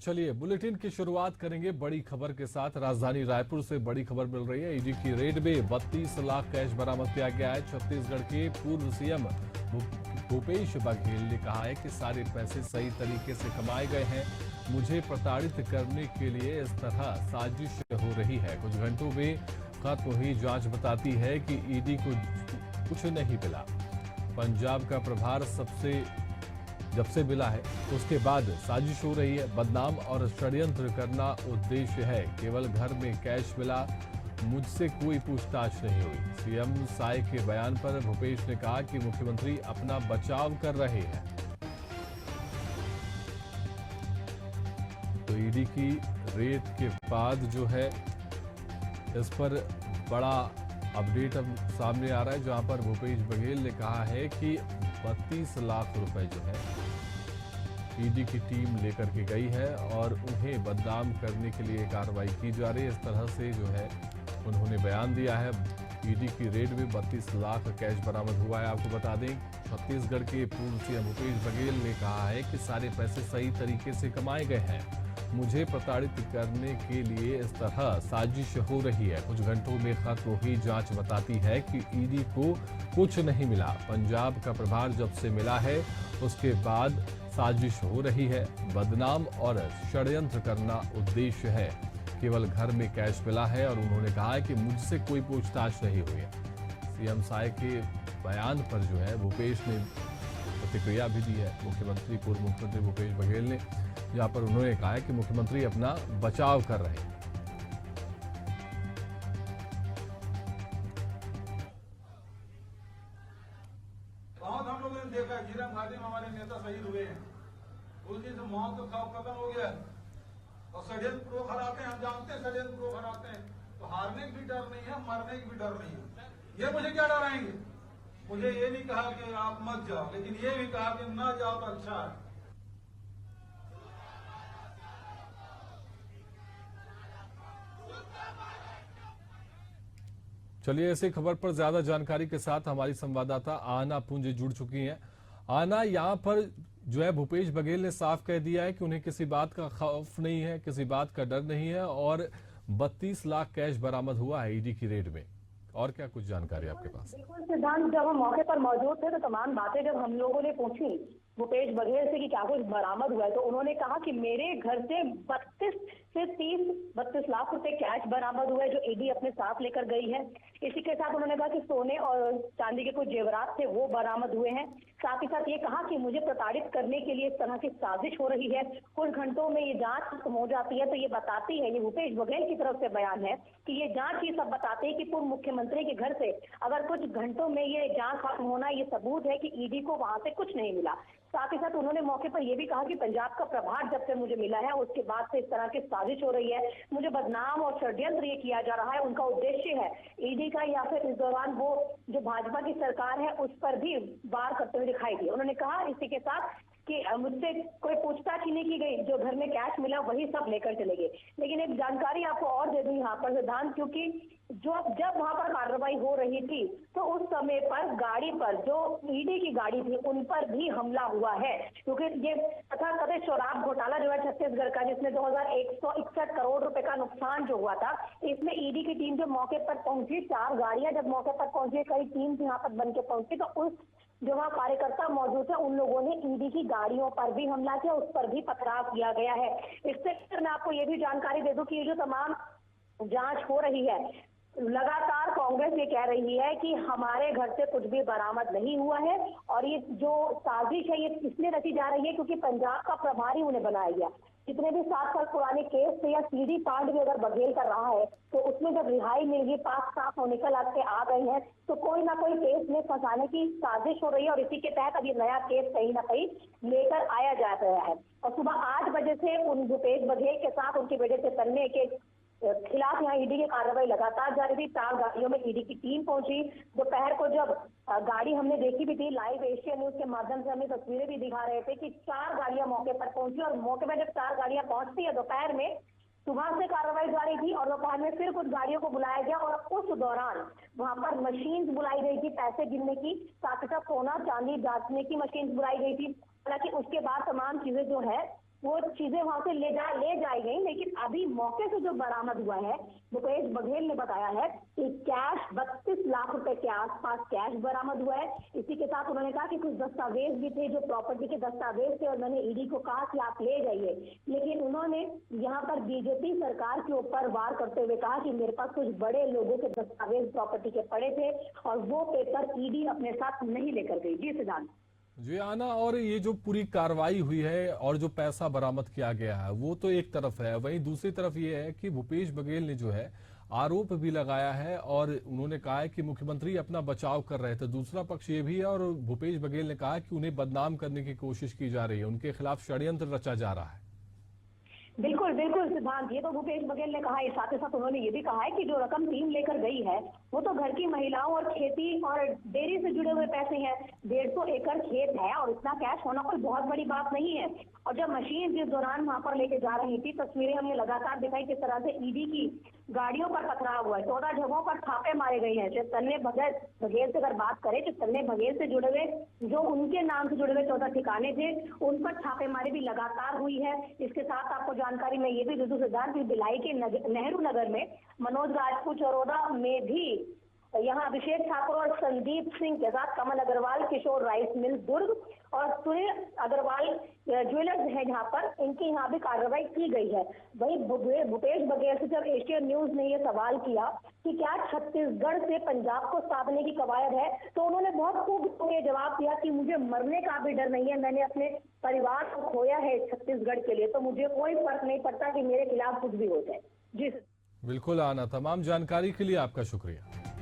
चलिए बुलेटिन की शुरुआत करेंगे बड़ी खबर के साथ। राजधानी रायपुर से बड़ी खबर मिल रही है। ईडी की रेड में 32 लाख कैश बरामद किया गया है। छत्तीसगढ़ के पूर्व सीएम भूपेश बघेल ने कहा है कि सारे पैसे सही तरीके से कमाए गए हैं। मुझे प्रताड़ित करने के लिए इस तरह साजिश हो रही है। कुछ घंटों में खत्म हुई जांच बताती है कि ईडी को कुछ नहीं मिला। पंजाब का प्रभार जब से मिला है उसके बाद साजिश हो रही है। बदनाम और षड्यंत्र करना उद्देश्य है। केवल घर में कैश मिला, मुझसे कोई पूछताछ नहीं हुई। सीएम साय के बयान पर भूपेश ने कहा कि मुख्यमंत्री अपना बचाव कर रहे हैं। तो ईडी की रेड के बाद जो है इस पर बड़ा अपडेट अब सामने आ रहा है, जहां पर भूपेश बघेल ने कहा है कि 32 लाख रुपए जो है ईडी की टीम लेकर के गई है और उन्हें बदनाम करने के लिए कार्रवाई की जा रही है। इस तरह से जो है उन्होंने बयान दिया है। ईडी की रेड में 32 लाख कैश बरामद हुआ है। आपको बता दें, छत्तीसगढ़ के पूर्व सीएम भूपेश बघेल ने कहा है कि सारे पैसे सही तरीके से कमाए गए हैं। मुझे प्रताड़ित करने के लिए इस तरह साजिश हो रही है। कुछ घंटों में खत्म हुई जांच बताती है कि ईडी को कुछ नहीं मिला। पंजाब का प्रभार जब से मिला है उसके बाद साजिश हो रही है। बदनाम और षड्यंत्र करना उद्देश्य है। केवल घर में कैश मिला है और उन्होंने कहा है कि मुझसे कोई पूछताछ नहीं हुई है। सीएम साय के बयान पर जो है भूपेश ने प्रतिक्रिया भी दी है। पूर्व मुख्यमंत्री भूपेश बघेल ने, जहां पर उन्होंने कहा है कि मुख्यमंत्री अपना बचाव कर रहे हैं। बहुत हम लोगों ने देखा जीरम घाटी में हमारे नेता शहीद हुए हैं। उस दिन से मौत का खौफ खत्म हो गया और षड्यंत्र प्रो हराते हैं। हम जानते हैं षड्यंत्र प्रो हराते हैं तो हारने की भी डर नहीं है, मरने की भी डर नहीं है। ये मुझे क्या डराएंगे? मुझे ये नहीं कहा कि आप मत जाओ, लेकिन ये भी कहा कि न जाओ तो अच्छा है। चलिए ऐसी खबर पर ज्यादा जानकारी के साथ हमारी संवाददाता आना पुंज जुड़ चुकी हैं। आना, यहाँ पर जो है भूपेश बघेल ने साफ कह दिया है कि उन्हें किसी बात का खौफ नहीं है, किसी बात का डर नहीं है और 32 लाख कैश बरामद हुआ है ईडी की रेड में। और क्या कुछ जानकारी आपके पास? बिल्कुल सिद्धांत, जब हम मौके पर मौजूद थे तो तमाम बातें जब हम लोगों ने पूछी भूपेश बघेल से कि क्या कुछ बरामद हुआ है, तो उन्होंने कहा कि मेरे घर से 32 लाख रुपए कैश बरामद हुए जो ईडी अपने साथ लेकर गई है। इसी के साथ उन्होंने कहा कि सोने और चांदी के कुछ जेवरात थे वो बरामद हुए हैं। साथ ही साथ ये कहा कि मुझे प्रताड़ित करने के लिए इस तरह की साजिश हो रही है। कुछ घंटों में ये जांच खत्म हो जाती है तो ये बताती है, ये भूपेश बघेल की तरफ से बयान है कि ये जांच ये सब बताते हैं कि पूर्व मुख्यमंत्री के घर से अगर कुछ घंटों में ये जांच खत्म होना, ये सबूत है कि ईडी को वहां से कुछ नहीं मिला। साथ ही साथ उन्होंने मौके पर यह भी कहा कि पंजाब का प्रभार जब से मुझे मिला है उसके बाद से इस तरह की साजिश हो रही है। मुझे बदनाम और षड्यंत्र ये किया जा रहा है। उनका उद्देश्य है ईडी का, या फिर इस दौरान वो जो भाजपा की सरकार है उस पर भी वार करते हुए दिखाई दिए। उन्होंने कहा इसी के साथ कि मुझसे कोई पूछताछ ही नहीं की गई, जो घर में कैश मिला वही सब लेकर चले गए। लेकिन एक जानकारी आपको और दे दूं यहाँ पर सिद्धांत, क्योंकि जब वहां पर कार्रवाई हो रही थी तो उस समय पर गाड़ी पर जो ईडी की गाड़ी थी उन पर भी हमला हुआ है। क्योंकि ये तथाकथित शराब घोटाला जो है छत्तीसगढ़ का, जिसमें 2161 करोड़ रुपए का नुकसान जो हुआ था, इसमें ईडी की टीम जो मौके पर पहुंची, 4 गाड़ियां जब मौके पर पहुंची, कई टीम यहाँ पर बन के पहुंची, तो उस जो वहाँ कार्यकर्ता मौजूद है उन लोगों ने ईडी की गाड़ियों पर भी हमला किया, उस पर भी पथराव किया गया है। इससे मैं आपको ये भी जानकारी दे दूं कि ये जो तमाम जांच हो रही है, लगातार कांग्रेस ये कह रही है कि हमारे घर से कुछ भी बरामद नहीं हुआ है और ये जो साजिश है ये इसलिए रची जा रही है क्योंकि पंजाब का प्रभारी उन्हें बनाया गया। जितने भी 7 साल पुराने केस थे या सीडी कांड भी अगर बघेल कर रहा है तो उसमें जब रिहाई मिल गई, 5 साफ और निकल आके आ गए हैं, तो कोई ना कोई केस में फंसाने की साजिश हो रही है और इसी के तहत अब ये नया केस कहीं ना कहीं लेकर आया जा रहा है। और सुबह 8 बजे से उन भूपेश बघेल के साथ उनके बेटे से तन्ने के खिलाफ यहाँ ईडी की कार्रवाई लगातार जारी थी। 4 गाड़ियों में ईडी की टीम पहुंची। दोपहर को जब गाड़ी हमने देखी भी थी, लाइव एशिया न्यूज के माध्यम से हमें तस्वीरें भी दिखा रहे थे कि 4 गाड़ियां मौके पर पहुंची और मौके पर जब 4 गाड़ियां पहुंचती है दोपहर में, सुबह से कार्रवाई जारी थी और दोपहर में फिर कुछ गाड़ियों को बुलाया गया और उस दौरान वहां पर मशीन बुलाई गई थी पैसे गिनने की, साथ ही साथ सोना चांदी जांचने की मशीन बुलाई गई थी। हालांकि उसके बाद तमाम चीजें जो है वो चीजें वहां से ले जाई गई, लेकिन अभी मौके से जो बरामद हुआ है, भूपेश बघेल ने बताया है कि कैश 32 लाख रुपए के आसपास कैश बरामद हुआ है। इसी के साथ उन्होंने कहा कि कुछ दस्तावेज भी थे जो प्रॉपर्टी के दस्तावेज थे, और मैंने ईडी को कहा कि आप ले जाइए, लेकिन उन्होंने यहाँ पर बीजेपी सरकार के ऊपर वार करते हुए कहा कि मेरे पास कुछ बड़े लोगों के दस्तावेज प्रॉपर्टी के पड़े थे और वो पेपर ईडी अपने साथ नहीं लेकर गई। जी सिद्धांत। जी आना, और ये जो पूरी कार्रवाई हुई है और जो पैसा बरामद किया गया है वो तो एक तरफ है, वहीं दूसरी तरफ ये है कि भूपेश बघेल ने जो है आरोप भी लगाया है और उन्होंने कहा है कि मुख्यमंत्री अपना बचाव कर रहे थे। दूसरा पक्ष ये भी है, और भूपेश बघेल ने कहा कि उन्हें बदनाम करने की कोशिश की जा रही है, उनके खिलाफ षड्यंत्र रचा जा रहा है। बिल्कुल बिल्कुल सिद्धांत, ये तो भूपेश बघेल ने कहा है। साथ ही साथ उन्होंने ये भी कहा है कि जो रकम टीम लेकर गई है वो तो घर की महिलाओं और खेती और डेयरी से जुड़े हुए पैसे हैं। 150 एकड़ खेत है और इतना कैश होना कोई बहुत बड़ी बात नहीं है। और जब मशीन जिस दौरान वहां पर लेके जा रही थी, तस्वीरें हमने लगातार दिखाई किस तरह से ईडी की गाड़ियों पर पथराव हुआ है, 14 जगहों पर छापे मारे गए हैं। चैतन्य बघेल से अगर बात करें, चैतन्य बघेल से जुड़े हुए जो उनके नाम से जुड़े हुए 14 ठिकाने थे, उन पर छापेमारी भी लगातार हुई है। इसके साथ आपको जानकारी में ये भी दे दूं सिद्धांत कि भिलाई के नेहरू नगर में मनोज राजपूत चरोदा में भी यहाँ अभिषेक ठाकुर और संदीप सिंह के साथ कमल अग्रवाल किशोर राइस मिल दुर्ग और सुनील अग्रवाल ज्वेलर्स है जहाँ पर, इनकी यहाँ भी कार्रवाई की गई है। वहीं भूपेश बघेल से जब एशियन न्यूज ने ये सवाल किया कि क्या छत्तीसगढ़ से पंजाब को साधने की कवायद है, तो उन्होंने बहुत खूब ये जवाब दिया कि मुझे मरने का भी डर नहीं है, मैंने अपने परिवार को खोया है छत्तीसगढ़ के लिए, तो मुझे कोई फर्क नहीं पड़ता कि मेरे खिलाफ कुछ भी हो जाए। जी बिल्कुल आना, तमाम जानकारी के लिए आपका शुक्रिया।